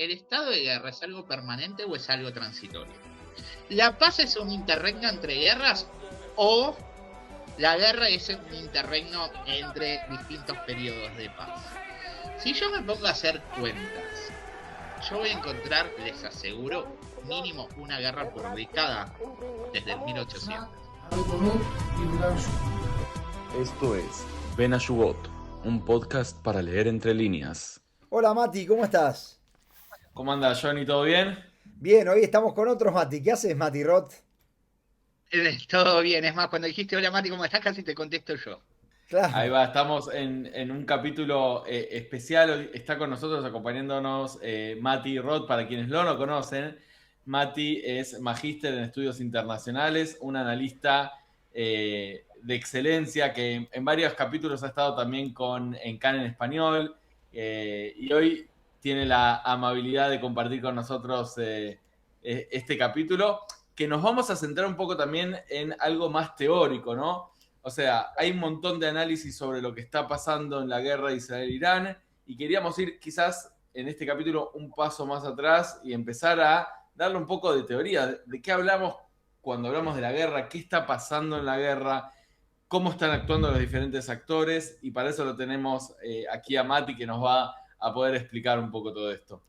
¿el estado de guerra es algo permanente o es algo transitorio? ¿La paz es un interregno entre guerras o la guerra es un interregno entre distintos periodos de paz? Si yo me pongo a hacer cuentas, yo voy a encontrar, les aseguro, mínimo una guerra por década desde el 1800. Esto es Ben Ayugot, un podcast para leer entre líneas. Hola Mati, ¿cómo estás? ¿Cómo anda, Johnny? ¿Todo bien? Bien, hoy estamos con otros Mati. ¿Qué haces, Mati Roth? Todo bien, es más, cuando dijiste hola Mati, ¿cómo estás? Casi te contesto yo. Ahí Claro. va, estamos en un capítulo especial. Hoy está con nosotros acompañándonos Mati Roth, para quienes no conocen. Mati es magíster en estudios internacionales, un analista de excelencia que en varios capítulos ha estado también en CAN en español, y hoy tiene la amabilidad de compartir con nosotros este capítulo, que nos vamos a centrar un poco también en algo más teórico, ¿no? O sea, hay un montón de análisis sobre lo que está pasando en la guerra de Israel-Irán y queríamos ir quizás en este capítulo un paso más atrás y empezar a darle un poco de teoría. ¿De qué hablamos cuando hablamos de la guerra? ¿Qué está pasando en la guerra? ¿Cómo están actuando los diferentes actores? Y para eso lo tenemos aquí a Mati, que nos va a poder explicar un poco todo esto.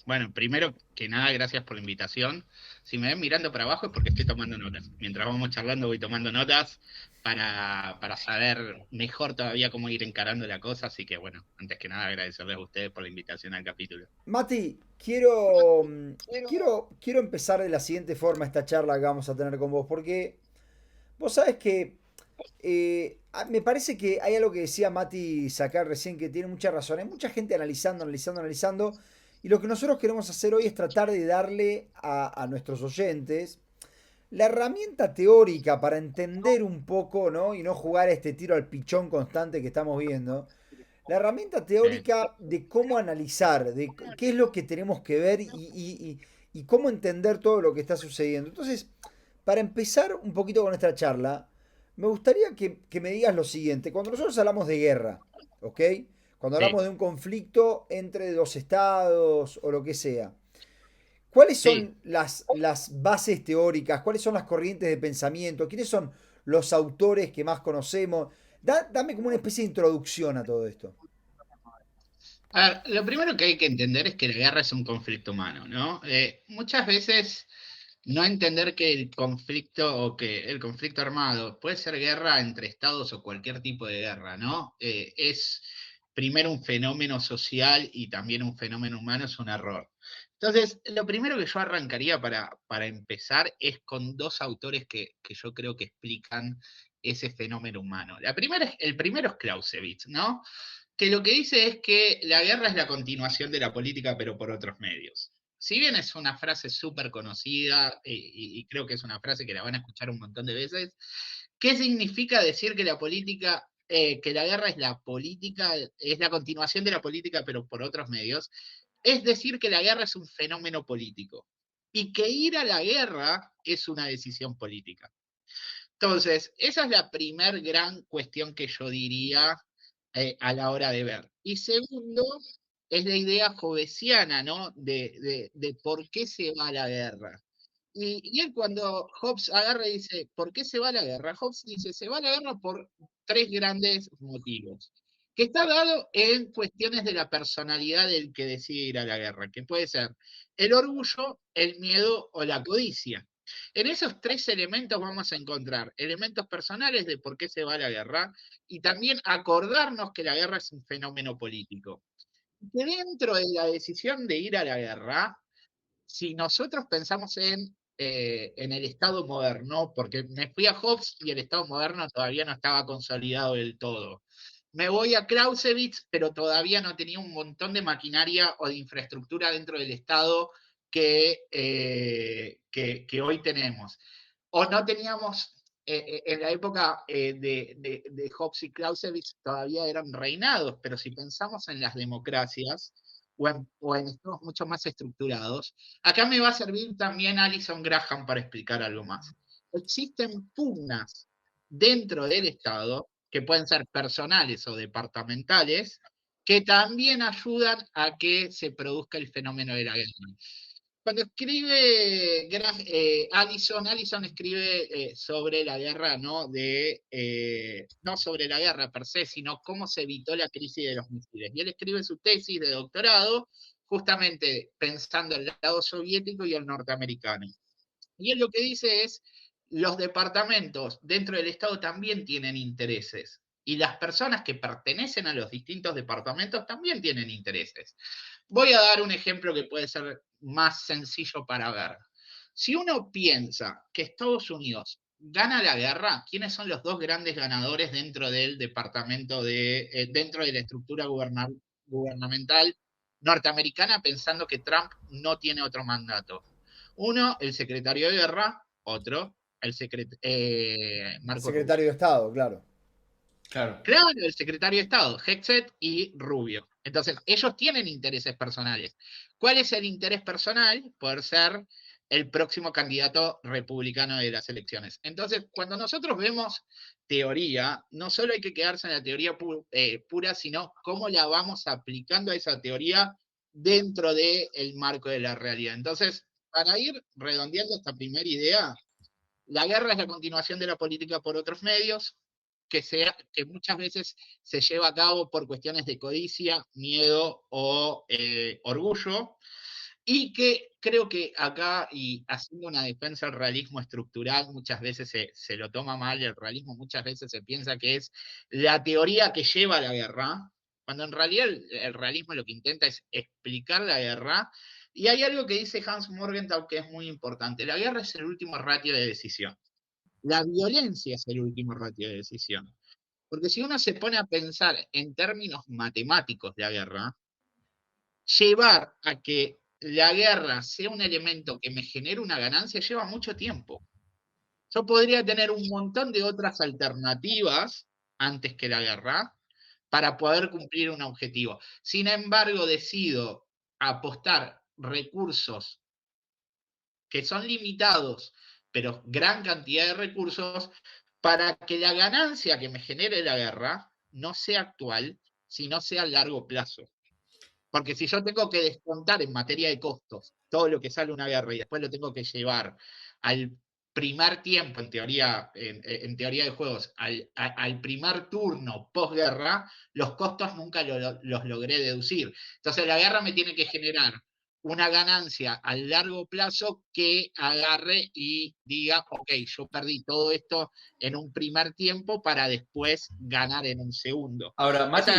Bueno, primero que nada, gracias por la invitación. Si me ven mirando para abajo es porque estoy tomando notas. Mientras vamos charlando voy tomando notas para saber mejor todavía cómo ir encarando la cosa. Así que bueno, antes que nada agradecerles a ustedes por la invitación al capítulo. Mati, quiero empezar de la siguiente forma esta charla que vamos a tener con vos, porque vos sabes que me parece que hay algo que decía Mati Sacar recién que tiene mucha razón. Hay mucha gente analizando, y lo que nosotros queremos hacer hoy es tratar de darle a nuestros oyentes la herramienta teórica para entender un poco, ¿no? Y no jugar este tiro al pichón constante que estamos viendo. La herramienta Sí. teórica de cómo analizar, de qué es lo que tenemos que ver y cómo entender todo lo que está sucediendo. Entonces, para empezar un poquito con esta charla, me gustaría que me digas lo siguiente. Cuando nosotros hablamos de guerra, ¿ok? Cuando Sí, hablamos de un conflicto entre dos estados o lo que sea, ¿cuáles sí. son las bases teóricas? ¿Cuáles son las corrientes de pensamiento? ¿Quiénes son los autores que más conocemos? Dame como una especie de introducción a todo esto. A ver, lo primero que hay que entender es que la guerra es un conflicto humano, ¿no? Muchas veces no entender que el conflicto o que el conflicto armado puede ser guerra entre estados o cualquier tipo de guerra, ¿no? Es primero un fenómeno social y también un fenómeno humano, es un error. Entonces, lo primero que yo arrancaría para empezar es con dos autores que yo creo que explican ese fenómeno humano. El primero es Clausewitz, ¿no? Que lo que dice es que la guerra es la continuación de la política, pero por otros medios. Si bien es una frase súper conocida, y creo que es una frase que la van a escuchar un montón de veces, ¿qué significa decir que la política, que la guerra es la política, es la continuación de la política, pero por otros medios? Es decir, que la guerra es un fenómeno político y que ir a la guerra es una decisión política. Entonces, esa es la primer gran cuestión que yo diría a la hora de ver. Y segundo, es la idea hobbesiana, ¿no? De por qué se va a la guerra. Y él cuando Hobbes agarra y dice, ¿por qué se va a la guerra? Hobbes dice, se va a la guerra por tres grandes motivos, que está dado en cuestiones de la personalidad del que decide ir a la guerra, que puede ser el orgullo, el miedo o la codicia. En esos tres elementos vamos a encontrar elementos personales de por qué se va a la guerra y también acordarnos que la guerra es un fenómeno político. Que dentro de la decisión de ir a la guerra, si nosotros pensamos en el Estado moderno, porque me fui a Hobbes y el Estado moderno todavía no estaba consolidado del todo. Me voy a Clausewitz, pero todavía no tenía un montón de maquinaria o de infraestructura dentro del Estado que hoy tenemos. O no teníamos, en la época de Hobbes y Clausewitz todavía eran reinados, pero si pensamos en las democracias o en estados mucho más estructurados, acá me va a servir también Alison Graham para explicar algo más. Existen pugnas dentro del Estado, que pueden ser personales o departamentales, que también ayudan a que se produzca el fenómeno de la guerra. Cuando escribe Allison escribe sobre la guerra, ¿no? No sobre la guerra per se, sino cómo se evitó la crisis de los misiles. Y él escribe su tesis de doctorado justamente pensando en el lado soviético y el norteamericano. Y él lo que dice es, los departamentos dentro del Estado también tienen intereses. Y las personas que pertenecen a los distintos departamentos también tienen intereses. Voy a dar un ejemplo que puede ser más sencillo para ver. Si uno piensa que Estados Unidos gana la guerra, ¿quiénes son los dos grandes ganadores dentro del departamento dentro de la estructura gubernamental norteamericana, pensando que Trump no tiene otro mandato? Uno, el secretario de guerra, otro, Marco Rubio. Secretario de Estado, claro. Claro. Claro, el secretario de Estado, Hegseth y Rubio. Entonces, ellos tienen intereses personales. ¿Cuál es el interés personal? Poder ser el próximo candidato republicano de las elecciones. Entonces, cuando nosotros vemos teoría, no solo hay que quedarse en la teoría pura, sino cómo la vamos aplicando a esa teoría dentro del marco de la realidad. Entonces, para ir redondeando esta primera idea, la guerra es la continuación de la política por otros medios, que muchas veces se lleva a cabo por cuestiones de codicia, miedo o orgullo, y que creo que acá, y haciendo una defensa del realismo estructural, muchas veces se lo toma mal, el realismo muchas veces se piensa que es la teoría que lleva a la guerra, cuando en realidad el realismo lo que intenta es explicar la guerra, y hay algo que dice Hans Morgenthau que es muy importante, la guerra es el último ratio de decisión. La violencia es el último ratio de decisión. Porque si uno se pone a pensar en términos matemáticos de la guerra, llevar a que la guerra sea un elemento que me genere una ganancia lleva mucho tiempo. Yo podría tener un montón de otras alternativas antes que la guerra para poder cumplir un objetivo. Sin embargo, decido apostar recursos que son limitados, pero gran cantidad de recursos, para que la ganancia que me genere la guerra no sea actual, sino sea a largo plazo. Porque si yo tengo que descontar en materia de costos todo lo que sale una guerra y después lo tengo que llevar al primer tiempo, en teoría de juegos, al primer turno posguerra, los costos nunca los logré deducir. Entonces la guerra me tiene que generar una ganancia a largo plazo que agarre y diga, ok, yo perdí todo esto en un primer tiempo para después ganar en un segundo. Ahora, Mati,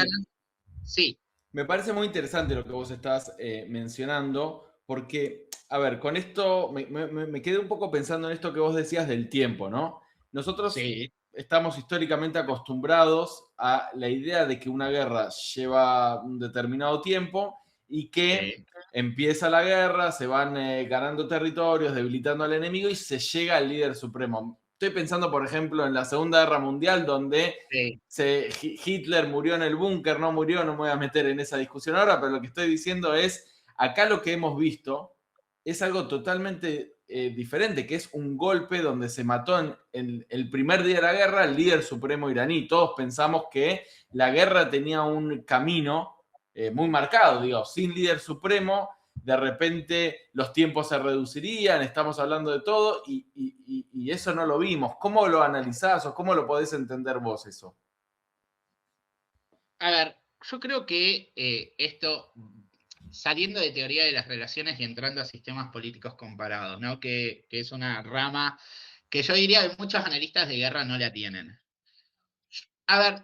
sí. me parece muy interesante lo que vos estás mencionando, porque, a ver, con esto me quedé un poco pensando en esto que vos decías del tiempo, ¿no? Nosotros estamos históricamente acostumbrados a la idea de que una guerra lleva un determinado tiempo y que empieza la guerra, se van ganando territorios, debilitando al enemigo y se llega al líder supremo. Estoy pensando, por ejemplo, en la Segunda Guerra Mundial, donde Hitler murió en el búnker, no murió, no me voy a meter en esa discusión ahora, pero lo que estoy diciendo es, acá lo que hemos visto es algo totalmente diferente, que es un golpe donde se mató en el primer día de la guerra el líder supremo iraní. Todos pensamos que la guerra tenía un camino muy marcado, digo, sin líder supremo, de repente los tiempos se reducirían, estamos hablando de todo, y eso no lo vimos. ¿Cómo lo analizás o cómo lo podés entender vos eso? A ver, yo creo que esto, saliendo de teoría de las relaciones y entrando a sistemas políticos comparados, ¿no? Que es una rama que yo diría que muchos analistas de guerra no la tienen. A ver,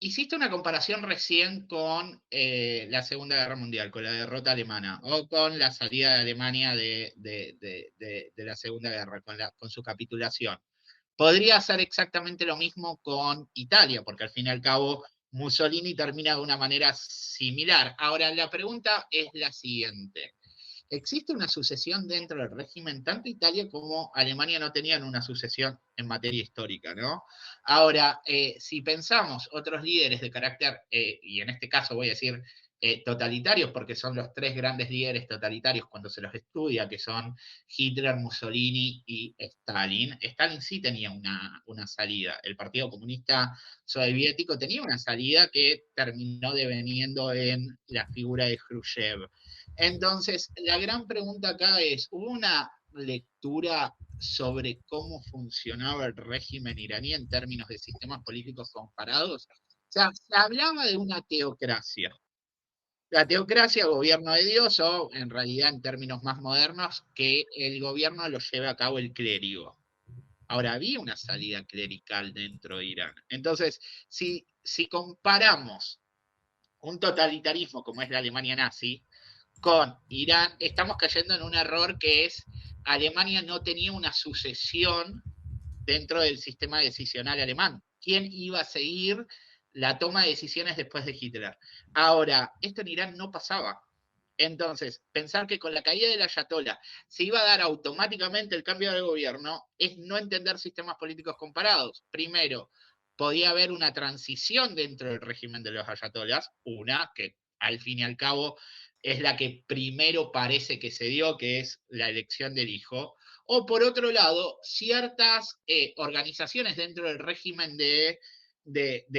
hiciste una comparación recién con la Segunda Guerra Mundial, con la derrota alemana, o con la salida de Alemania de la Segunda Guerra, con su capitulación. Podría ser exactamente lo mismo con Italia, porque al fin y al cabo Mussolini termina de una manera similar. Ahora, la pregunta es la siguiente. Existe una sucesión dentro del régimen, tanto Italia como Alemania no tenían una sucesión en materia histórica, ¿no? Ahora, si pensamos otros líderes de carácter, y en este caso voy a decir totalitarios, porque son los tres grandes líderes totalitarios cuando se los estudia, que son Hitler, Mussolini y Stalin. Stalin sí tenía una salida. El Partido Comunista Soviético tenía una salida que terminó deveniendo en la figura de Khrushchev. Entonces, la gran pregunta acá es, ¿hubo una lectura sobre cómo funcionaba el régimen iraní en términos de sistemas políticos comparados? O sea, se hablaba de una teocracia. La teocracia, gobierno de Dios, o en realidad en términos más modernos, que el gobierno lo lleve a cabo el clérigo. Ahora, había una salida clerical dentro de Irán. Entonces, si comparamos un totalitarismo como es la Alemania nazi con Irán, estamos cayendo en un error que es Alemania no tenía una sucesión dentro del sistema decisional alemán. ¿Quién iba a seguir la toma de decisiones después de Hitler? Ahora, esto en Irán no pasaba. Entonces, pensar que con la caída del Ayatollah se iba a dar automáticamente el cambio de gobierno es no entender sistemas políticos comparados. Primero, podía haber una transición dentro del régimen de los Ayatollahs, una que al fin y al cabo es la que primero parece que se dio, que es la elección del hijo, o por otro lado, ciertas organizaciones dentro del régimen de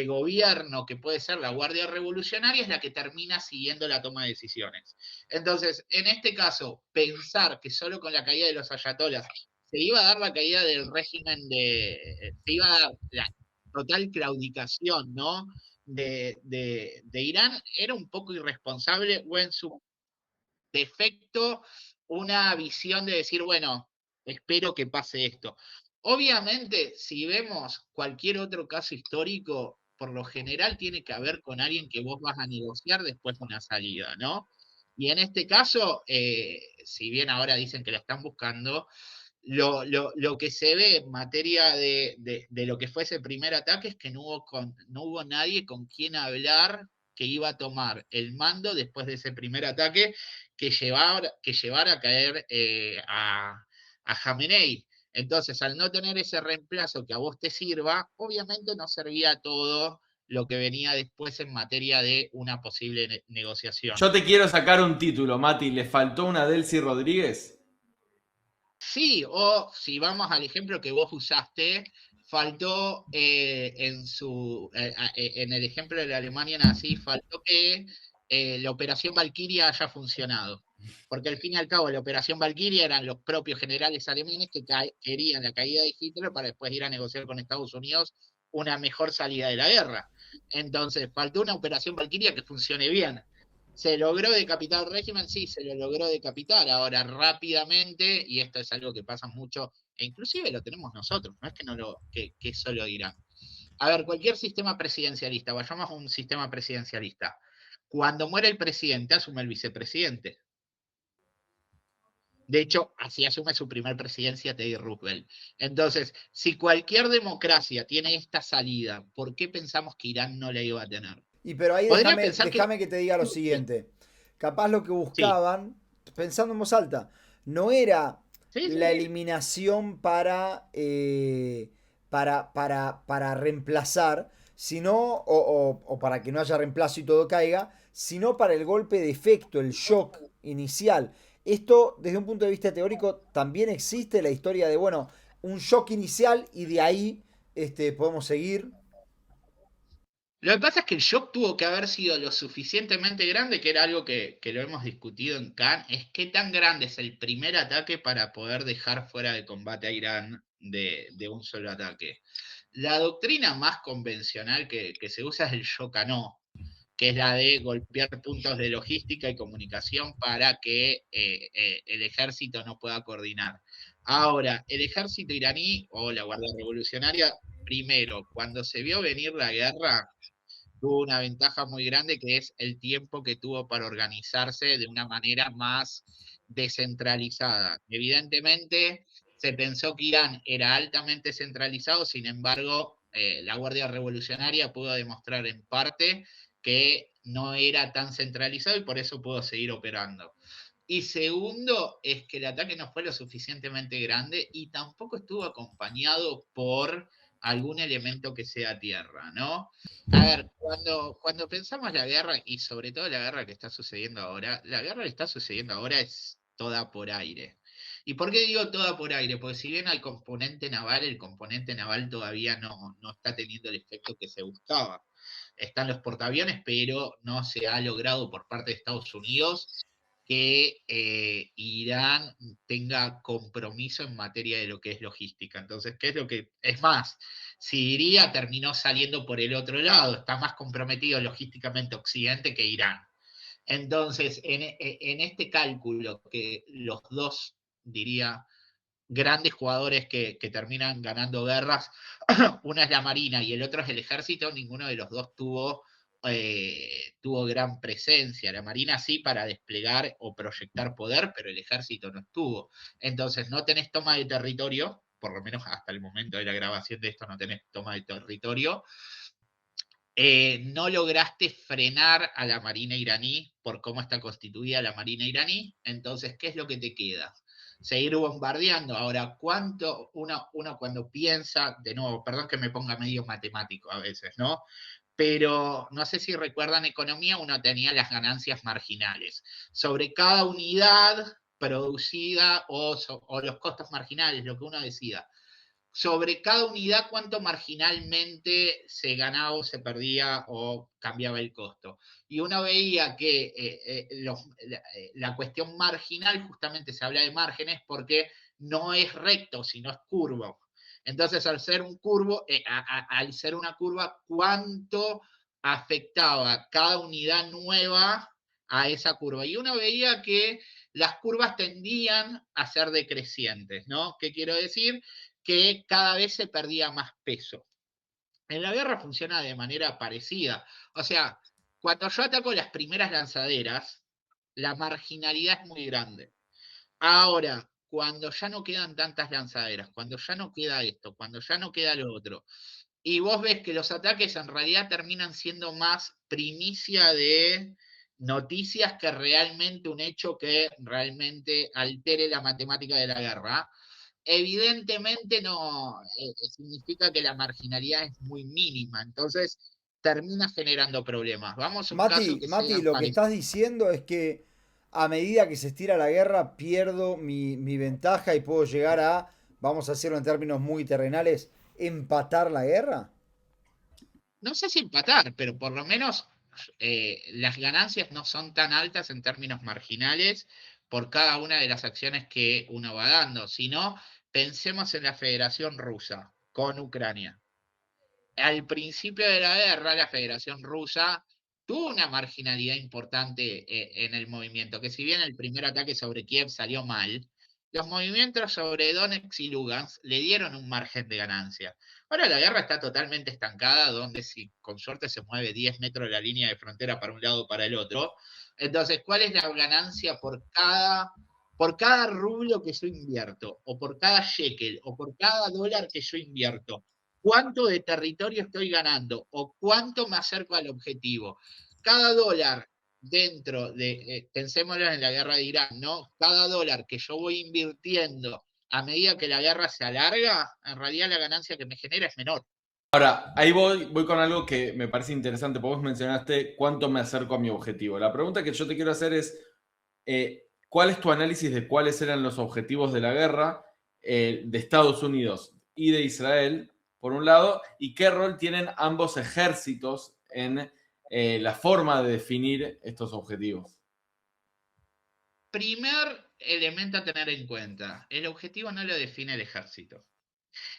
gobierno, que puede ser la Guardia Revolucionaria, es la que termina siguiendo la toma de decisiones. Entonces, en este caso, pensar que solo con la caída de los ayatolás se iba a dar la caída del régimen se iba a dar la total claudicación, ¿no? De Irán, era un poco irresponsable, o en su defecto, una visión de decir, bueno, espero que pase esto. Obviamente, si vemos cualquier otro caso histórico, por lo general tiene que ver con alguien que vos vas a negociar después de una salida, ¿no? Y en este caso, si bien ahora dicen que la están buscando, lo que se ve en materia de lo que fue ese primer ataque es que no hubo nadie con quien hablar que iba a tomar el mando después de ese primer ataque que llevara a caer a Jamenei. Entonces, al no tener ese reemplazo que a vos te sirva, obviamente no servía todo lo que venía después en materia de una posible negociación. Yo te quiero sacar un título, Mati. ¿Le faltó una Delcy Rodríguez? Sí, o si vamos al ejemplo que vos usaste, faltó en el ejemplo de la Alemania nazi, faltó que la Operación Valkyria haya funcionado. Porque al fin y al cabo, la Operación Valkyria eran los propios generales alemanes que querían la caída de Hitler para después ir a negociar con Estados Unidos una mejor salida de la guerra. Entonces, faltó una Operación Valkyria que funcione bien. ¿Se logró decapitar el régimen? Sí, se lo logró decapitar. Ahora, rápidamente, y esto es algo que pasa mucho, e inclusive lo tenemos nosotros, no es que solo Irán. A ver, cualquier sistema presidencialista, vayamos a un sistema presidencialista. Cuando muere el presidente, asume el vicepresidente. De hecho, así asume su primer presidencia Teddy Roosevelt. Entonces, si cualquier democracia tiene esta salida, ¿por qué pensamos que Irán no la iba a tener? Y pero ahí Podría déjame pensar que te diga lo siguiente. Capaz lo que Sí, buscaban, pensando en voz alta, no era sí, la sí. eliminación para reemplazar, sino, o para que no haya reemplazo y todo caiga, sino para el golpe de efecto, el shock inicial. Esto, desde un punto de vista teórico, también existe la historia de, bueno, un shock inicial y de ahí podemos seguir. Lo que pasa es que el shock tuvo que haber sido lo suficientemente grande, que era algo que lo hemos discutido en Cannes, es qué tan grande es el primer ataque para poder dejar fuera de combate a Irán de un solo ataque. La doctrina más convencional que se usa es el shock a no, que es la de golpear puntos de logística y comunicación para que el ejército no pueda coordinar. Ahora, el ejército iraní o la Guardia Revolucionaria, primero, cuando se vio venir la guerra, tuvo una ventaja muy grande que es el tiempo que tuvo para organizarse de una manera más descentralizada. Evidentemente, se pensó que Irán era altamente centralizado, sin embargo, la Guardia Revolucionaria pudo demostrar en parte que no era tan centralizado y por eso pudo seguir operando. Y segundo, es que el ataque no fue lo suficientemente grande y tampoco estuvo acompañado por algún elemento que sea tierra, ¿no? A ver, cuando pensamos la guerra, y sobre todo la guerra que está sucediendo ahora, la guerra que está sucediendo ahora es toda por aire. ¿Y por qué digo toda por aire? Porque si bien el componente naval todavía no está teniendo el efecto que se buscaba. Están los portaaviones, pero no se ha logrado por parte de Estados Unidos que Irán tenga compromiso en materia de lo que es logística. Entonces, ¿qué es lo que...? Es más, Siria terminó saliendo por el otro lado, está más comprometido logísticamente Occidente que Irán. Entonces, en este cálculo que los dos, diría, grandes jugadores que terminan ganando guerras, una es la Marina y el otro es el Ejército, ninguno de los dos tuvo gran presencia. La Marina sí para desplegar o proyectar poder, pero el Ejército no estuvo. Entonces no tenés toma de territorio, por lo menos hasta el momento de la grabación de esto no tenés toma de territorio. No lograste frenar a la Marina iraní por cómo está constituida la Marina iraní, entonces, ¿qué es lo que te queda? Seguir bombardeando. Ahora, ¿cuánto uno cuando piensa, de nuevo, perdón que me ponga medio matemático a veces, ¿no? Pero no sé si recuerdan economía, uno tenía las ganancias marginales. Sobre cada unidad producida o los costos marginales, lo que uno decida. Sobre cada unidad cuánto marginalmente se ganaba o se perdía o cambiaba el costo. Y uno veía que la cuestión marginal, justamente se habla de márgenes porque no es recto, sino es curvo. Entonces, al ser un curvo, al ser una curva, ¿cuánto afectaba cada unidad nueva a esa curva? Y uno veía que las curvas tendían a ser decrecientes, ¿no? ¿Qué quiero decir? Que cada vez se perdía más peso. En la guerra funciona de manera parecida. O sea, cuando yo ataco las primeras lanzaderas, la marginalidad es muy grande. Ahora, cuando ya no quedan tantas lanzaderas, cuando ya no queda esto, cuando ya no queda lo otro, y vos ves que los ataques en realidad terminan siendo más primicia de noticias que realmente un hecho que realmente altere la matemática de la guerra, evidentemente no significa que la marginalidad es muy mínima, entonces termina generando problemas. Vamos a un caso que Mati, sea lo que parecido. estás diciendo es que a medida que se estira la guerra, pierdo mi ventaja y puedo llegar a, vamos a decirlo en términos muy terrenales, empatar la guerra. No sé si empatar, pero por lo menos las ganancias no son tan altas en términos marginales por cada una de las acciones que uno va dando, sino pensemos en la Federación Rusa con Ucrania. Al principio de la guerra, la Federación Rusa tuvo una marginalidad importante en el movimiento, que si bien el primer ataque sobre Kiev salió mal, los movimientos sobre Donetsk y Lugansk le dieron un margen de ganancia. Ahora la guerra está totalmente estancada, donde si con suerte se mueve 10 metros de la línea de frontera para un lado o para el otro. Entonces, ¿cuál es la ganancia por cada rublo que yo invierto, o por cada shekel, o por cada dólar que yo invierto? ¿Cuánto de territorio estoy ganando o cuánto me acerco al objetivo? Cada dólar dentro de, pensémoslo en la guerra de Irán, ¿no? Cada dólar que yo voy invirtiendo a medida que la guerra se alarga, en realidad la ganancia que me genera es menor. Ahora, ahí voy con algo que me parece interesante, porque vos mencionaste cuánto me acerco a mi objetivo. La pregunta que yo te quiero hacer es, ¿cuál es tu análisis de cuáles eran los objetivos de la guerra de Estados Unidos y de Israel, por un lado, y qué rol tienen ambos ejércitos en la forma de definir estos objetivos? Primer elemento a tener en cuenta, el objetivo no lo define el ejército.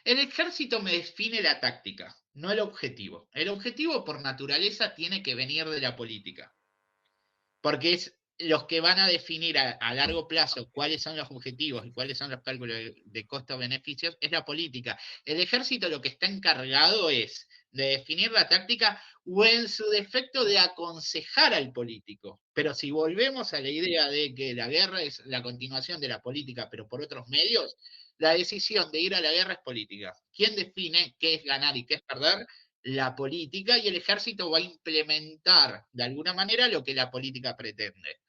El ejército me define la táctica, no el objetivo. El objetivo por naturaleza tiene que venir de la política, porque es los que van a definir a largo plazo cuáles son los objetivos y cuáles son los cálculos de costo-beneficios, es la política. El ejército lo que está encargado es de definir la táctica o en su defecto de aconsejar al político. Pero si volvemos a la idea de que la guerra es la continuación de la política, pero por otros medios, la decisión de ir a la guerra es política. ¿Quién define qué es ganar y qué es perder? La política, y el ejército va a implementar de alguna manera lo que la política pretende.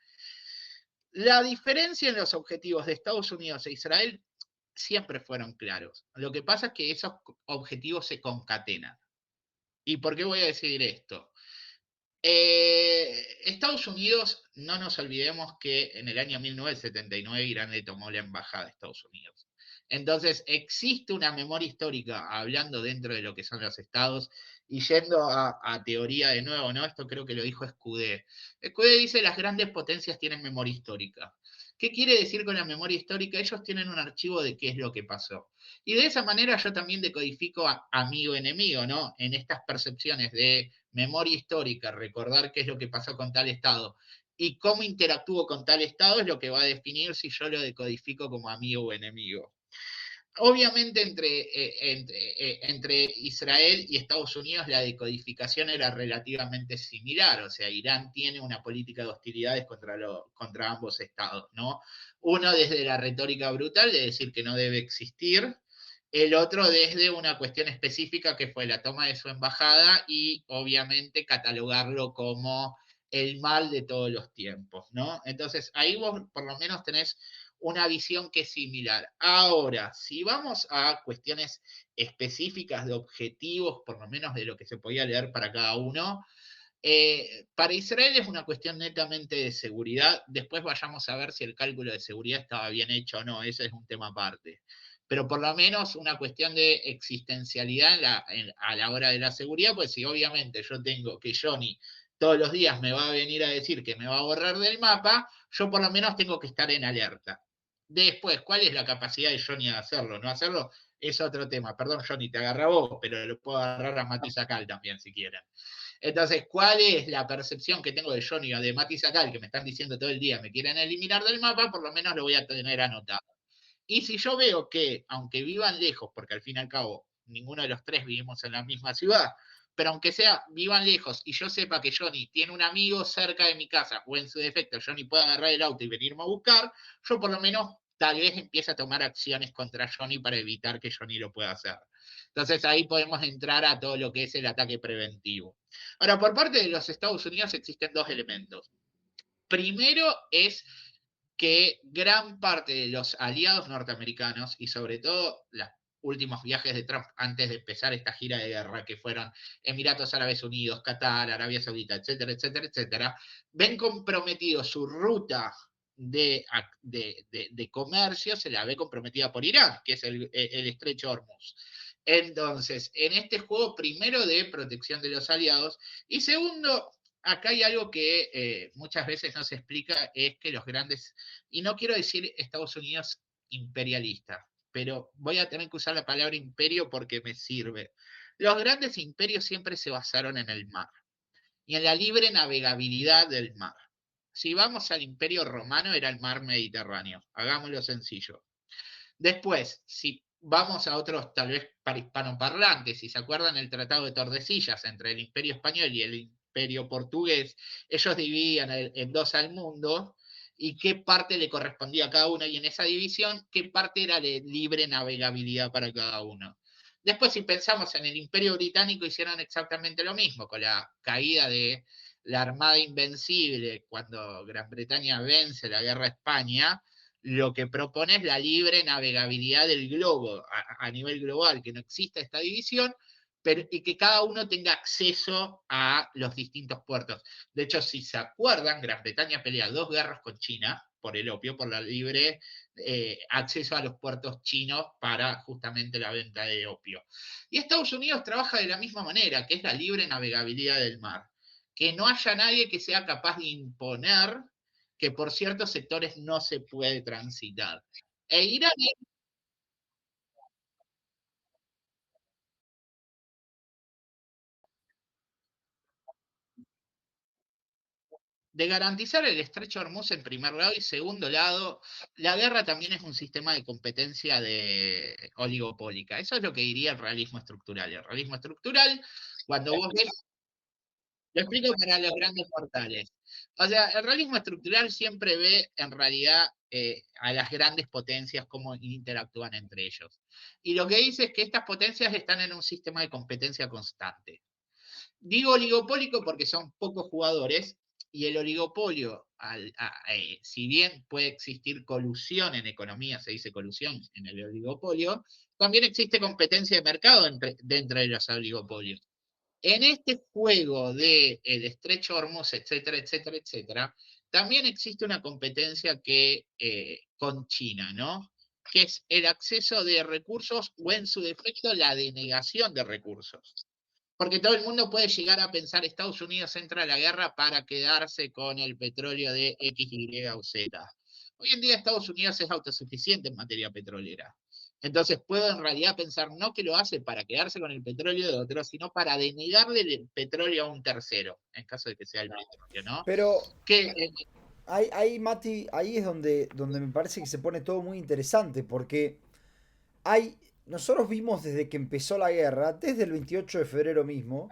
La diferencia en los objetivos de Estados Unidos e Israel siempre fueron claros. Lo que pasa es que esos objetivos se concatenan. ¿Y por qué voy a decir esto? Estados Unidos, no nos olvidemos que en el año 1979 Irán le tomó la embajada a Estados Unidos. Entonces, existe una memoria histórica, hablando dentro de lo que son los estados, y yendo a teoría de nuevo, ¿no? Esto creo que lo dijo Escudé. Escudé dice las grandes potencias tienen memoria histórica. ¿Qué quiere decir con la memoria histórica? Ellos tienen un archivo de qué es lo que pasó. Y de esa manera yo también decodifico a amigo-enemigo, ¿no? En estas percepciones de memoria histórica, recordar qué es lo que pasó con tal estado y cómo interactúo con tal estado es lo que va a definir si yo lo decodifico como amigo o enemigo. Obviamente entre Israel y Estados Unidos la decodificación era relativamente similar, o sea, Irán tiene una política de hostilidades contra ambos estados, ¿no? Uno desde la retórica brutal de decir que no debe existir, el otro desde una cuestión específica que fue la toma de su embajada y obviamente catalogarlo como el mal de todos los tiempos, ¿no? Entonces ahí vos por lo menos tenés una visión que es similar. Ahora, si vamos a cuestiones específicas de objetivos, por lo menos de lo que se podía leer para cada uno, para Israel es una cuestión netamente de seguridad. Después vayamos a ver si el cálculo de seguridad estaba bien hecho o no, ese es un tema aparte. Pero por lo menos una cuestión de existencialidad a la hora de la seguridad, pues si obviamente yo tengo que Johnny todos los días me va a venir a decir que me va a borrar del mapa, yo por lo menos tengo que estar en alerta. Después, ¿cuál es la capacidad de Johnny de hacerlo? No hacerlo es otro tema. Perdón, Johnny, te agarra vos, pero lo puedo agarrar a Mati Sacal también, si quieren. Entonces, ¿cuál es la percepción que tengo de Johnny o de Mati Sacal, que me están diciendo todo el día, me quieren eliminar del mapa? Por lo menos lo voy a tener anotado. Y si yo veo que, aunque vivan lejos, porque al fin y al cabo ninguno de los tres vivimos en la misma ciudad, pero aunque sea vivan lejos y yo sepa que Johnny tiene un amigo cerca de mi casa, o en su defecto Johnny puede agarrar el auto y venirme a buscar, yo por lo menos tal vez empiece a tomar acciones contra Johnny para evitar que Johnny lo pueda hacer. Entonces ahí podemos entrar a todo lo que es el ataque preventivo. Ahora, por parte de los Estados Unidos existen dos elementos. Primero es que gran parte de los aliados norteamericanos y sobre todo los últimos viajes de Trump antes de empezar esta gira de guerra, que fueron Emiratos Árabes Unidos, Qatar, Arabia Saudita, etcétera, etcétera, etcétera, ven comprometido su ruta de comercio, se la ve comprometida por Irán, que es el estrecho Hormuz. Entonces, en este juego, primero de protección de los aliados, y segundo, acá hay algo que muchas veces no se explica, es que los grandes, y no quiero decir Estados Unidos imperialista, pero voy a tener que usar la palabra imperio porque me sirve. Los grandes imperios siempre se basaron en el mar y en la libre navegabilidad del mar. Si vamos al imperio romano era el mar Mediterráneo, hagámoslo sencillo. Después, si vamos a otros tal vez para hispanoparlantes, si se acuerdan el Tratado de Tordesillas entre el Imperio Español y el Imperio Portugués, ellos dividían en dos al mundo y qué parte le correspondía a cada uno y en esa división qué parte era de libre navegabilidad para cada uno. Después, si pensamos en el Imperio Británico, hicieron exactamente lo mismo, con la caída de la Armada Invencible, cuando Gran Bretaña vence la guerra a España, lo que propone es la libre navegabilidad del globo a nivel global, que no exista esta división, pero, y que cada uno tenga acceso a los distintos puertos. De hecho, si se acuerdan, Gran Bretaña pelea dos guerras con China por el opio, por la libre acceso a los puertos chinos para justamente la venta de opio. Y Estados Unidos trabaja de la misma manera, que es la libre navegabilidad del mar. Que no haya nadie que sea capaz de imponer que por ciertos sectores no se puede transitar. E Irán de garantizar el estrecho Hormuz en primer lado y segundo lado, la guerra también es un sistema de competencia de oligopólica. Eso es lo que diría el realismo estructural. El realismo estructural, cuando vos ves, lo explico para los grandes portales. O sea, el realismo estructural siempre ve en realidad a las grandes potencias cómo interactúan entre ellos. Y lo que dice es que estas potencias están en un sistema de competencia constante. Digo oligopólico porque son pocos jugadores Y el oligopolio, si bien puede existir colusión en economía, se dice colusión en el oligopolio, también existe competencia de mercado dentro de los oligopolios. En este juego de el estrecho Hormuz, etcétera, etcétera, etcétera, también existe una competencia con China, ¿no? Que es el acceso de recursos o, en su defecto, la denegación de recursos. Porque todo el mundo puede llegar a pensar Estados Unidos entra a la guerra para quedarse con el petróleo de X, Y o Z. Hoy en día Estados Unidos es autosuficiente en materia petrolera. Entonces puedo en realidad pensar no que lo hace para quedarse con el petróleo de otro, sino para denegarle el petróleo a un tercero, en caso de que sea el petróleo, ¿no? Pero Que, ahí, Mati, ahí es donde me parece que se pone todo muy interesante, porque hay, nosotros vimos desde que empezó la guerra, desde el 28 de febrero mismo,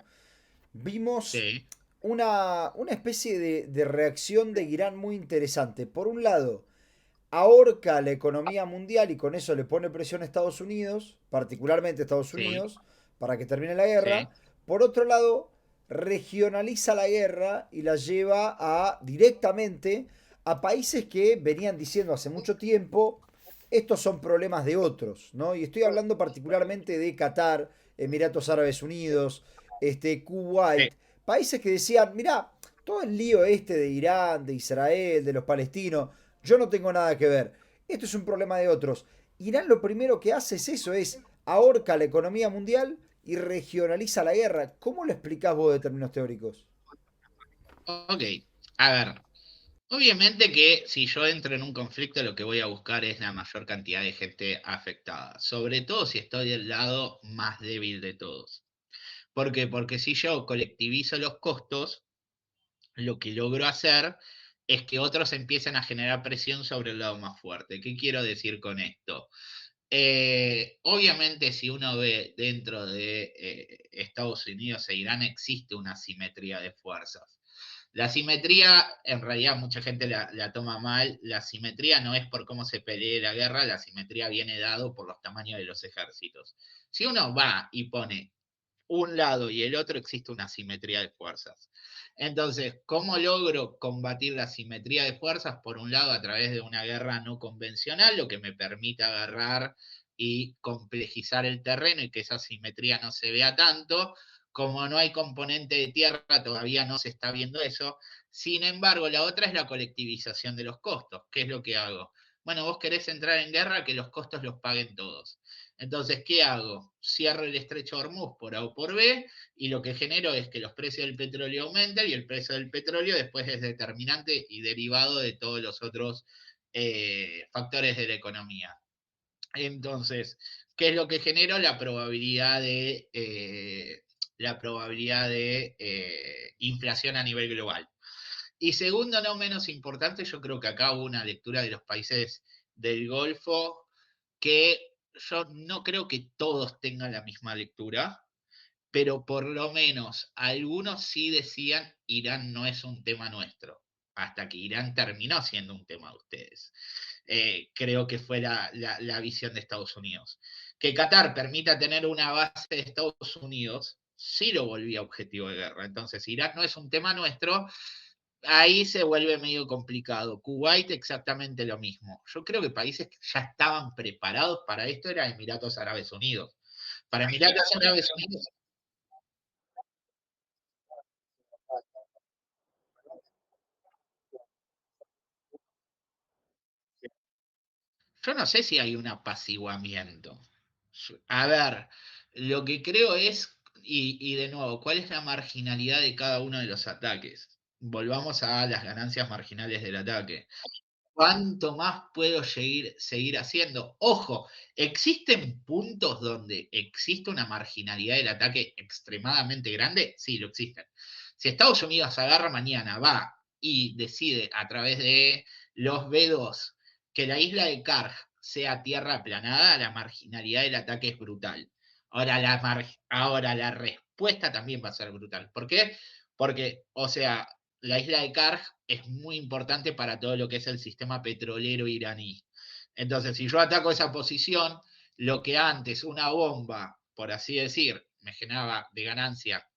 vimos sí, una especie de reacción de Irán muy interesante. Por un lado, ahorca la economía mundial y con eso le pone presión a Estados Unidos, particularmente a Estados sí, Unidos, para que termine la guerra. sí, Por otro lado, regionaliza la guerra y la lleva directamente a países que venían diciendo hace mucho tiempo, estos son problemas de otros, ¿no? Y estoy hablando particularmente de Qatar, Emiratos Árabes Unidos, sí. Kuwait, países que decían, mirá, todo el lío este de Irán, de Israel, de los palestinos, yo no tengo nada que ver. Esto es un problema de otros. Irán lo primero que hace es eso, es ahorca la economía mundial y regionaliza la guerra. ¿Cómo lo explicás vos de términos teóricos? Ok, a ver. Obviamente que si yo entro en un conflicto, lo que voy a buscar es la mayor cantidad de gente afectada, sobre todo si estoy del lado más débil de todos. ¿Por qué? Porque si yo colectivizo los costos, lo que logro hacer es que otros empiecen a generar presión sobre el lado más fuerte. ¿Qué quiero decir con esto? Obviamente, si uno ve dentro de Estados Unidos e Irán, existe una simetría de fuerzas. La simetría, en realidad, mucha gente la toma mal. La simetría no es por cómo se pelee la guerra, la simetría viene dado por los tamaños de los ejércitos. Si uno va y pone un lado y el otro, existe una simetría de fuerzas. Entonces, ¿cómo logro combatir la simetría de fuerzas? Por un lado, a través de una guerra no convencional, lo que me permite agarrar y complejizar el terreno y que esa simetría no se vea tanto. Como no hay componente de tierra, todavía no se está viendo eso. Sin embargo, la otra es la colectivización de los costos. ¿Qué es lo que hago? Bueno, vos querés entrar en guerra, que los costos los paguen todos. Entonces, ¿qué hago? Cierro el estrecho Hormuz por A o por B, y lo que genero es que los precios del petróleo aumenten, y el precio del petróleo después es determinante y derivado de todos los otros factores de la economía. Entonces, ¿qué es lo que genero? La probabilidad de inflación a nivel global. Y segundo, no menos importante, yo creo que acá hubo una lectura de los países del Golfo que yo no creo que todos tengan la misma lectura, pero por lo menos algunos sí decían Irán no es un tema nuestro, hasta que Irán terminó siendo un tema de ustedes. Creo que fue la visión de Estados Unidos. Que Qatar permita tener una base de Estados Unidos, sí lo volvía objetivo de guerra. Entonces, Irán no es un tema nuestro, ahí se vuelve medio complicado. Kuwait exactamente lo mismo. Yo creo que países que ya estaban preparados para esto eran Emiratos Árabes Unidos. Para Emiratos Árabes Unidos, yo no sé si hay un apaciguamiento. A ver, lo que creo es, y de nuevo, ¿cuál es la marginalidad de cada uno de los ataques? Volvamos a las ganancias marginales del ataque. ¿Cuánto más puedo seguir haciendo? Ojo, ¿existen puntos donde existe una marginalidad del ataque extremadamente grande? Sí, lo existen. Si Estados Unidos agarra mañana, va y decide a través de los B2 que la isla de Karg sea tierra aplanada, la marginalidad del ataque es brutal. Ahora la respuesta también va a ser brutal. ¿Por qué? Porque, o sea, la isla de Karg es muy importante para todo lo que es el sistema petrolero iraní. Entonces, si yo ataco esa posición, lo que antes una bomba, por así decir, me generaba de ganancia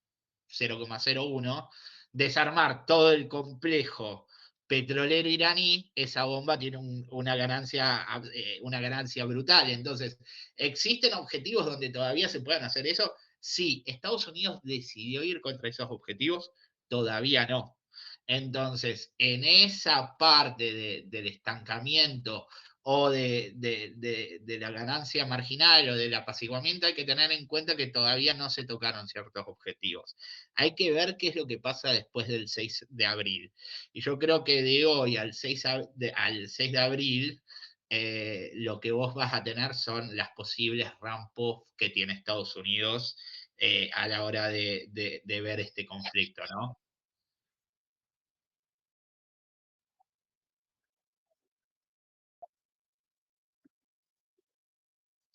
0,01, desarmar todo el complejo petrolero iraní, esa bomba tiene una ganancia brutal. Entonces, ¿existen objetivos donde todavía se puedan hacer eso? Sí. ¿Estados Unidos decidió ir contra esos objetivos? Todavía no. Entonces, en esa parte del estancamiento o de la ganancia marginal o del apaciguamiento, hay que tener en cuenta que todavía no se tocaron ciertos objetivos. Hay que ver qué es lo que pasa después del 6 de abril. Y yo creo que de hoy al 6 de abril, lo que vos vas a tener son las posibles ramp-off que tiene Estados Unidos a la hora de ver este conflicto, ¿no?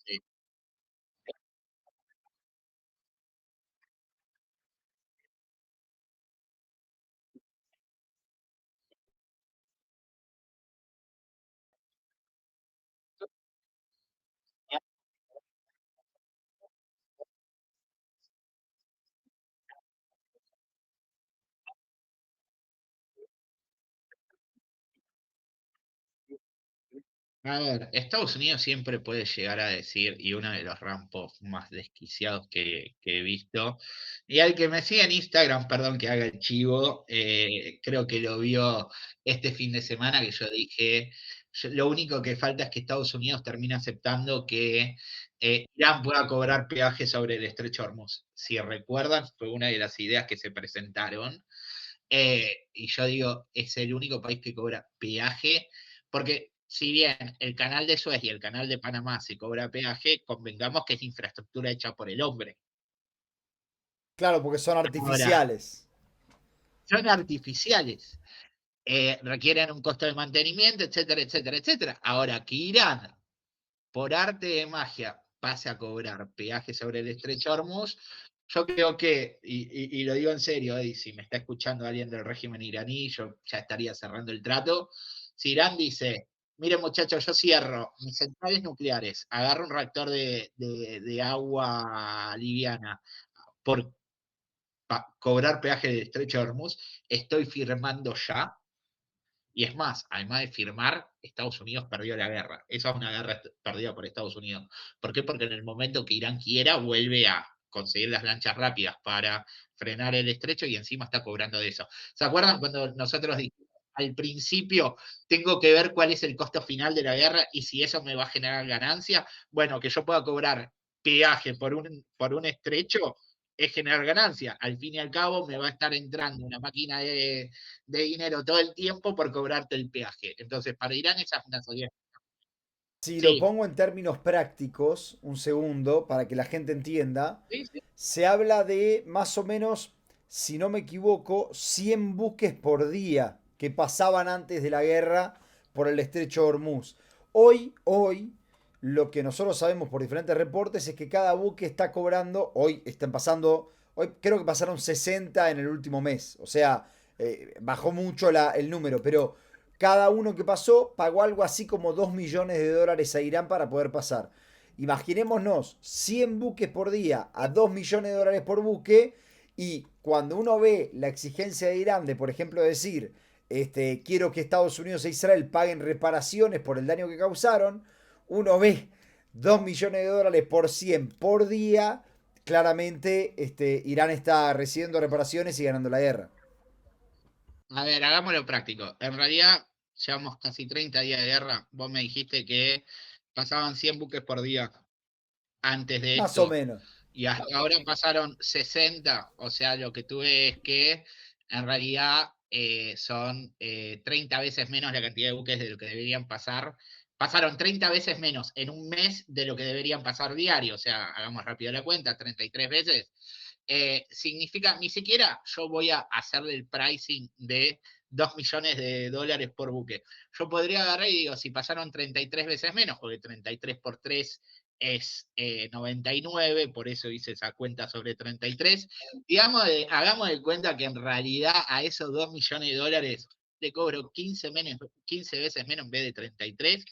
Sí. A ver, Estados Unidos siempre puede llegar a decir, y uno de los rampos más desquiciados que he visto, y al que me sigue en Instagram, perdón que haga el chivo, creo que lo vio este fin de semana, que yo dije, lo único que falta es que Estados Unidos termine aceptando que Irán pueda cobrar peaje sobre el estrecho de Hormuz. Si recuerdan, fue una de las ideas que se presentaron. Y yo digo, es el único país que cobra peaje, porque si bien el canal de Suez y el canal de Panamá se cobra peaje, convengamos que es infraestructura hecha por el hombre. Claro, porque son Ahora, artificiales. son artificiales, requieren un costo de mantenimiento, etcétera, etcétera, etcétera. Ahora, que Irán, por arte de magia, pase a cobrar peaje sobre el estrecho de Hormuz, yo creo que, y lo digo en serio, y si me está escuchando alguien del régimen iraní, yo ya estaría cerrando el trato. Si Irán dice, miren muchachos, yo cierro mis centrales nucleares, agarro un reactor de agua liviana por cobrar peaje del estrecho de Hormuz, estoy firmando ya. Y es más, además de firmar, Estados Unidos perdió la guerra. Esa es una guerra perdida por Estados Unidos. ¿Por qué? Porque en el momento que Irán quiera, vuelve a conseguir las lanchas rápidas para frenar el estrecho y encima está cobrando de eso. ¿Se acuerdan cuando nosotros dijimos al principio, tengo que ver cuál es el costo final de la guerra y si eso me va a generar ganancia? Bueno, que yo pueda cobrar peaje por un estrecho es generar ganancia. Al fin y al cabo me va a estar entrando una máquina de dinero todo el tiempo por cobrarte el peaje. Entonces, para Irán esa es una salida. Si lo Sí, pongo en términos prácticos, un segundo, para que la gente entienda, sí, sí. se habla de más o menos, si no me equivoco, 100 buques por día que pasaban antes de la guerra por el estrecho de Hormuz. Hoy, lo que nosotros sabemos por diferentes reportes es que cada buque está cobrando, hoy están pasando, hoy creo que pasaron 60 en el último mes, o sea, bajó mucho el número, pero cada uno que pasó pagó algo así como 2 millones de dólares a Irán para poder pasar. Imaginémonos 100 buques por día a 2 millones de dólares por buque y cuando uno ve la exigencia de Irán de, por ejemplo, decir, quiero que Estados Unidos e Israel paguen reparaciones por el daño que causaron, uno ve 2 millones de dólares por 100 por día, claramente Irán está recibiendo reparaciones y ganando la guerra. A ver, hagámoslo práctico. En realidad, llevamos casi 30 días de guerra. Vos me dijiste que pasaban 100 buques por día antes de Más o esto. menos. Y hasta ahora pasaron 60. O sea, lo que tuve es que en realidad son 30 veces menos la cantidad de buques de lo que deberían pasar. Pasaron 30 veces menos en un mes de lo que deberían pasar diario. O sea, hagamos rápido la cuenta, 33 veces. Significa, ni siquiera yo voy a hacerle el pricing de 2 millones de dólares por buque. Yo podría agarrar y digo, si pasaron 33 veces menos, porque 33 por 3 es 99, por eso hice esa cuenta sobre 33. Digamos, hagamos de cuenta que en realidad a esos 2 millones de dólares le cobro 15 veces menos en vez de 33.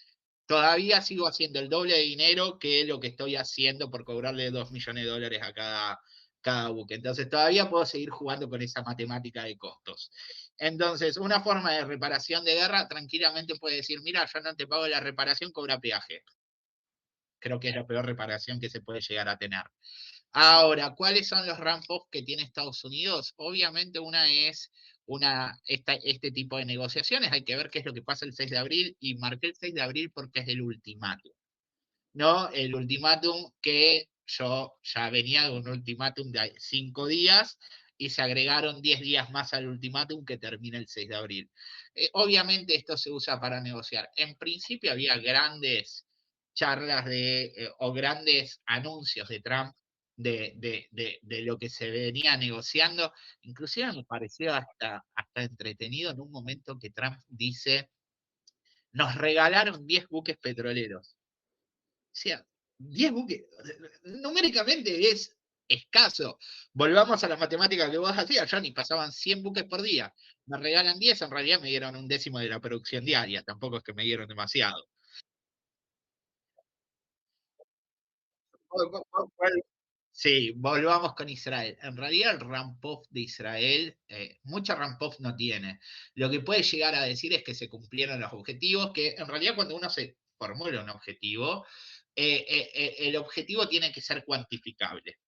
Todavía sigo haciendo el doble de dinero que lo que estoy haciendo por cobrarle 2 millones de dólares a cada buque. Entonces todavía puedo seguir jugando con esa matemática de costos. Entonces, una forma de reparación de guerra tranquilamente puede decir, mira, yo no te pago la reparación, cobra peaje. Creo que es la peor reparación que se puede llegar a tener. Ahora, ¿cuáles son los ramp-off que tiene Estados Unidos? Obviamente una es este tipo de negociaciones. Hay que ver qué es lo que pasa el 6 de abril, y marqué el 6 de abril porque es el ultimátum. ¿No? El ultimátum que yo ya venía de un ultimátum de 5 días y se agregaron 10 días más al ultimátum que termina el 6 de abril. Obviamente esto se usa para negociar. En principio había grandes charlas o grandes anuncios de Trump de lo que se venía negociando. Inclusive me pareció hasta entretenido en un momento que Trump dice, nos regalaron 10 buques petroleros. O sea, 10 buques, numéricamente es escaso. Volvamos a la matemática que vos hacías, Johnny, pasaban 100 buques por día. Me regalan 10, en realidad me dieron un décimo de la producción diaria, tampoco es que me dieron demasiado. Sí, volvamos con Israel. En realidad el ramp-off de Israel, mucho ramp-off no tiene. Lo que puede llegar a decir es que se cumplieron los objetivos, que en realidad cuando uno se formula un objetivo, el objetivo tiene que ser cuantificable,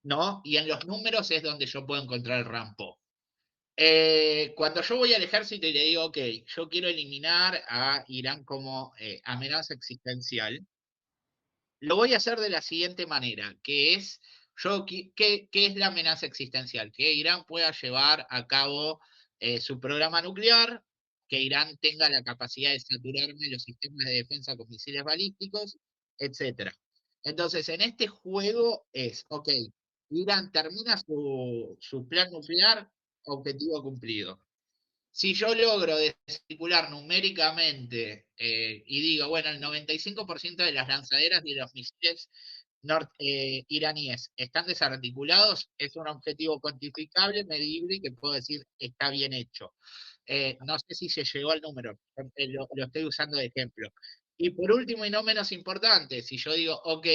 ¿no? Y en los números es donde yo puedo encontrar el ramp-off. Cuando yo voy al ejército y le digo, ok, yo quiero eliminar a Irán como amenaza existencial, lo voy a hacer de la siguiente manera, que es, ¿qué es la amenaza existencial? Que Irán pueda llevar a cabo su programa nuclear, que Irán tenga la capacidad de saturarme los sistemas de defensa con misiles balísticos, etc. Entonces, en este juego es, ok, Irán termina su plan nuclear, objetivo cumplido. Si yo logro desarticular numéricamente y digo, bueno, el 95% de las lanzaderas y los misiles iraníes están desarticulados, es un objetivo cuantificable, medible y que puedo decir está bien hecho. No sé si se llegó al número, lo estoy usando de ejemplo. Y por último y no menos importante, si yo digo, ok,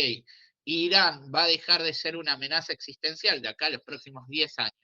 Irán va a dejar de ser una amenaza existencial de acá a los próximos 10 años,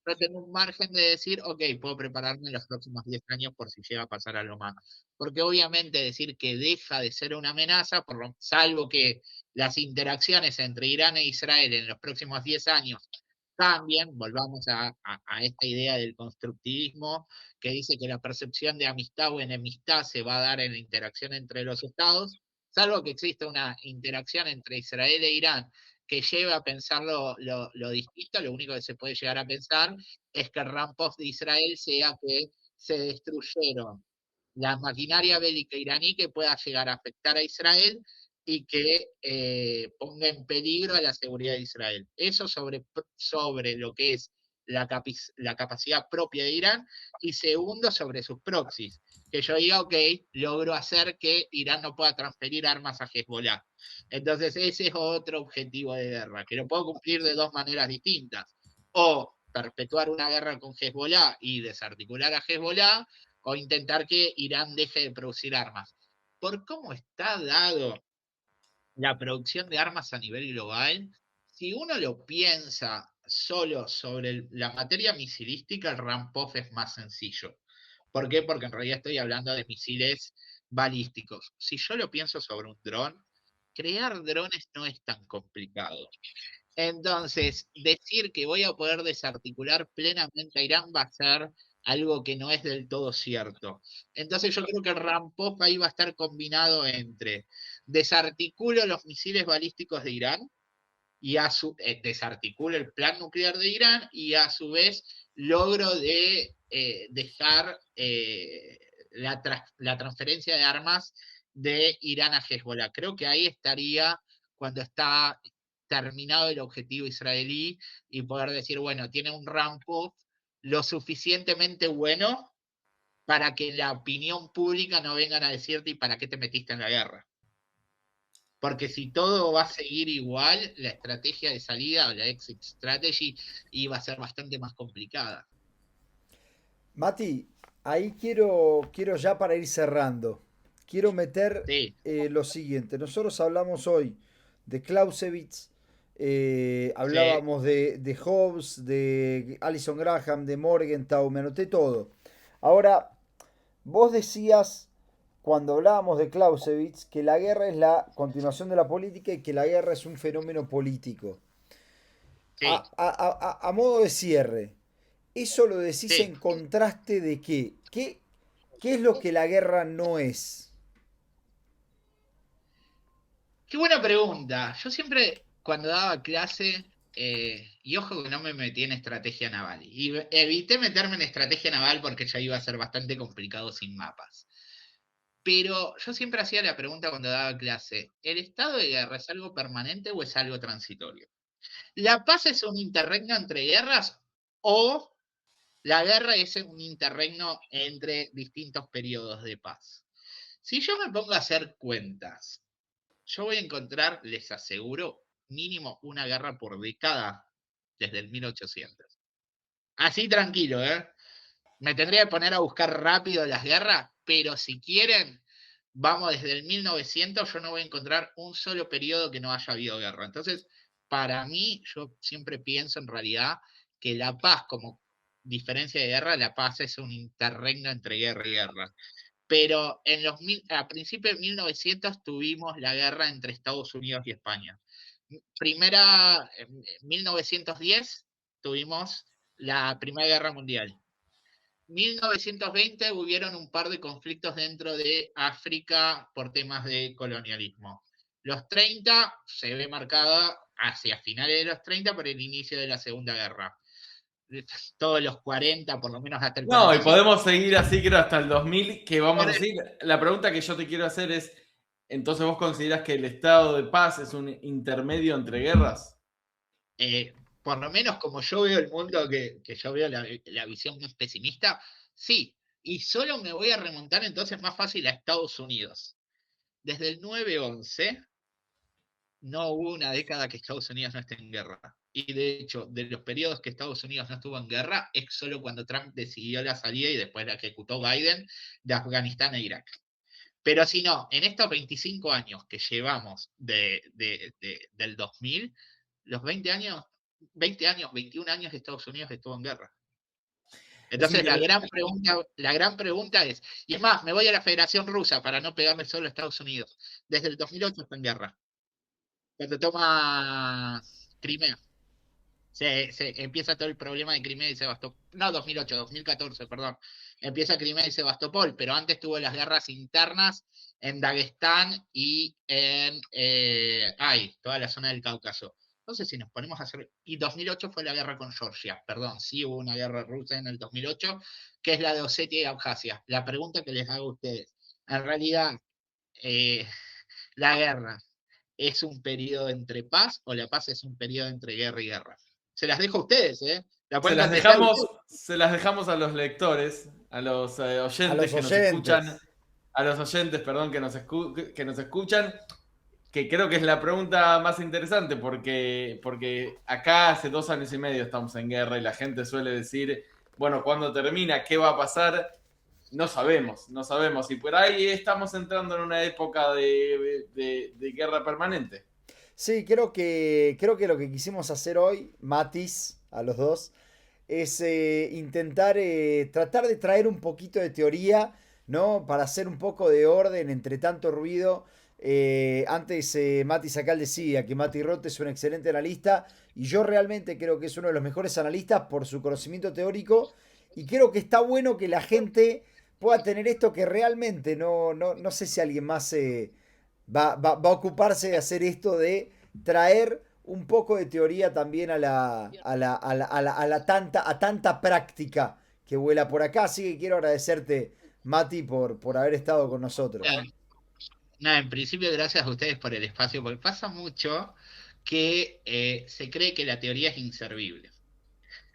yo tengo un margen de decir, ok, puedo prepararme en los próximos 10 años por si llega a pasar algo más. Porque obviamente decir que deja de ser una amenaza, salvo que las interacciones entre Irán e Israel en los próximos 10 años cambien, volvamos a esta idea del constructivismo que dice que la percepción de amistad o enemistad se va a dar en la interacción entre los estados, salvo que exista una interacción entre Israel e Irán que lleve a pensar lo distinto, lo único que se puede llegar a pensar es que el ramp-off de Israel sea que se destruyeron la maquinaria bélica iraní que pueda llegar a afectar a Israel y que ponga en peligro a la seguridad de Israel. Eso sobre lo que es la capacidad propia de Irán, y segundo, sobre sus proxies. Que yo diga, ok, logro hacer que Irán no pueda transferir armas a Hezbollah. Entonces ese es otro objetivo de guerra, que lo puedo cumplir de dos maneras distintas. O perpetuar una guerra con Hezbollah y desarticular a Hezbollah, o intentar que Irán deje de producir armas. Por cómo está dado la producción de armas a nivel global, si uno lo piensa solo sobre la materia misilística, el ramp-off es más sencillo. ¿Por qué? Porque en realidad estoy hablando de misiles balísticos. Si yo lo pienso sobre un dron, crear drones no es tan complicado. Entonces, decir que voy a poder desarticular plenamente a Irán va a ser algo que no es del todo cierto. Entonces yo creo que el ramp-off ahí va a estar combinado entre desarticulo los misiles balísticos de Irán y desarticulo el plan nuclear de Irán y a su vez logro de dejar la transferencia de armas de Irán a Hezbollah. Creo que ahí estaría cuando está terminado el objetivo israelí y poder decir, bueno, tiene un ramp-off lo suficientemente bueno para que la opinión pública no vengan a decirte, ¿y para qué te metiste en la guerra? Porque si todo va a seguir igual, la estrategia de salida o la exit strategy iba a ser bastante más complicada. Mati, ahí quiero ya para ir cerrando, quiero meter Sí, lo siguiente. Nosotros hablamos hoy de Clausewitz, Sí, Hablábamos de Hobbes, de Alison Graham, de Morgenthau, me anoté todo. Ahora, vos decías, cuando hablábamos de Clausewitz, que la guerra es la continuación de la política y que la guerra es un fenómeno político. sí, A modo de cierre, ¿eso lo decís sí. en contraste de qué? ¿Qué es lo que la guerra no es? Qué buena pregunta. Yo siempre, cuando daba clase, y ojo que no me metí en estrategia naval, y evité meterme en estrategia naval porque ya iba a ser bastante complicado sin mapas. Pero yo siempre hacía la pregunta cuando daba clase, ¿el estado de guerra es algo permanente o es algo transitorio? ¿La paz es un interregno entre guerras o la guerra es un interregno entre distintos periodos de paz? Si yo me pongo a hacer cuentas, yo voy a encontrar, les aseguro, mínimo una guerra por década desde el 1800. Así tranquilo, ¿eh? Me tendría que poner a buscar rápido las guerras, pero si quieren, vamos desde el 1900, yo no voy a encontrar un solo periodo que no haya habido guerra. Entonces, para mí, yo siempre pienso en realidad que la paz, como diferencia de guerra, la paz es un interregno entre guerra y guerra. Pero a principios de 1900 tuvimos la guerra entre Estados Unidos y España. En 1910 tuvimos la Primera Guerra Mundial. 1920 hubieron un par de conflictos dentro de África por temas de colonialismo. Los 30 se ve marcada hacia finales de los 30 por el inicio de la Segunda Guerra. Todos los 40, por lo menos hasta el No, y 45. podemos seguir así, creo, hasta el 2000, que vamos Por a el, seguir. La pregunta que yo te quiero hacer es, entonces vos considerás que el estado de paz es un intermedio entre guerras? por lo menos como yo veo el mundo, que yo veo la visión más pesimista, sí. Y solo me voy a remontar entonces más fácil a Estados Unidos. Desde el 9/11 no hubo una década que Estados Unidos no esté en guerra. Y de hecho, de los periodos que Estados Unidos no estuvo en guerra, es solo cuando Trump decidió la salida y después la ejecutó Biden de Afganistán e Irak. Pero si no, en estos 25 años que llevamos del 2000, los 20 años, 21 años de Estados Unidos estuvo en guerra. Es Entonces increíble. la gran pregunta es, y es más, me voy a la Federación Rusa para no pegarme solo a Estados Unidos. Desde el 2008 está en guerra. Cuando toma Crimea, se empieza todo el problema de Crimea y Sebastopol. No, 2008, 2014, perdón. Empieza Crimea y Sebastopol, pero antes tuvo las guerras internas en Dagestán y en toda la zona del Cáucaso. Entonces, si nos ponemos a hacer. Y 2008 fue la guerra con Georgia, perdón, sí hubo una guerra rusa en el 2008, que es la de Osetia y Abjasia. La pregunta que les hago a ustedes, en realidad, eh, la guerra es un periodo entre paz o la paz es un periodo entre guerra y guerra. Se las dejo a ustedes, ¿eh? La Se pueden las contestar dejamos, ustedes. se las dejamos a los lectores, a los A oyentes los que nos escuchan, oyentes. a los oyentes, perdón, que nos escuchan, que creo que es la pregunta más interesante, porque acá hace 2 años y medio estamos en guerra y la gente suele decir, bueno, ¿cuándo termina? ¿Qué va a pasar? No sabemos, no sabemos. Y por ahí estamos entrando en una época de guerra permanente. Sí, creo que lo que quisimos hacer hoy, Matis, a los dos, es intentar tratar de traer un poquito de teoría, ¿no? Para hacer un poco de orden entre tanto ruido. Antes Mati Sacal decía que Mati Roth es un excelente analista y yo realmente creo que es uno de los mejores analistas por su conocimiento teórico y creo que está bueno que la gente pueda tener esto que realmente no sé si alguien más va a ocuparse de hacer esto de traer un poco de teoría también a tanta práctica que vuela por acá. Así que quiero agradecerte, Mati, por haber estado con nosotros. Nada, en principio, gracias a ustedes por el espacio, porque pasa mucho que se cree que la teoría es inservible.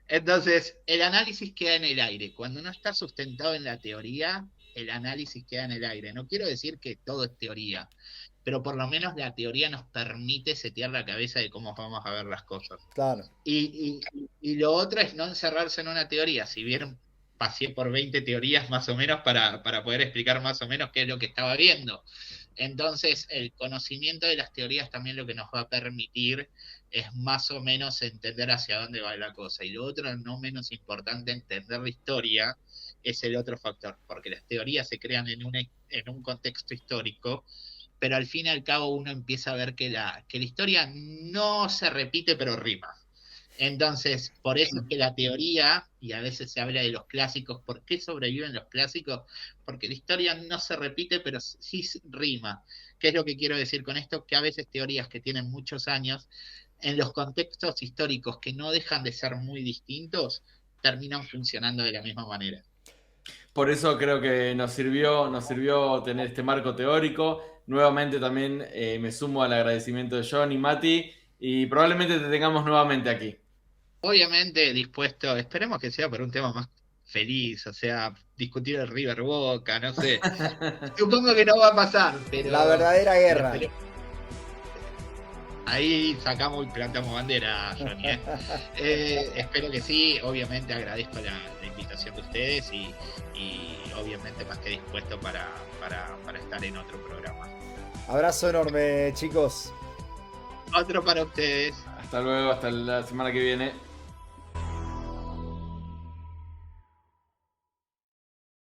Entonces, el análisis queda en el aire. Cuando no está sustentado en la teoría, el análisis queda en el aire. No quiero decir que todo es teoría, pero por lo menos la teoría nos permite setear la cabeza de cómo vamos a ver las cosas. Claro. Y lo otro es no encerrarse en una teoría. Si bien pasé por 20 teorías más o menos para poder explicar más o menos qué es lo que estaba viendo. Entonces, el conocimiento de las teorías también lo que nos va a permitir es más o menos entender hacia dónde va la cosa. Y lo otro, no menos importante, entender la historia, es el otro factor, porque las teorías se crean en un contexto histórico, pero al fin y al cabo uno empieza a ver que la historia no se repite, pero rima. Entonces, por eso es que la teoría, y a veces se habla de los clásicos, ¿por qué sobreviven los clásicos? Porque la historia no se repite, pero sí rima. ¿Qué es lo que quiero decir con esto? Que a veces teorías que tienen muchos años, en los contextos históricos que no dejan de ser muy distintos, terminan funcionando de la misma manera. Por eso creo que nos sirvió tener este marco teórico. Nuevamente también me sumo al agradecimiento de John y Mati, y probablemente te tengamos nuevamente aquí. Obviamente dispuesto, esperemos que sea por un tema más feliz, o sea, discutir el River Boca, no sé. Supongo que no va a pasar, pero... La verdadera guerra. Pero ahí sacamos y plantamos bandera, Johnny. Espero que sí, obviamente agradezco la invitación de ustedes y obviamente más que dispuesto para estar en otro programa. Abrazo enorme, chicos. Otro para ustedes. Hasta luego, hasta la semana que viene.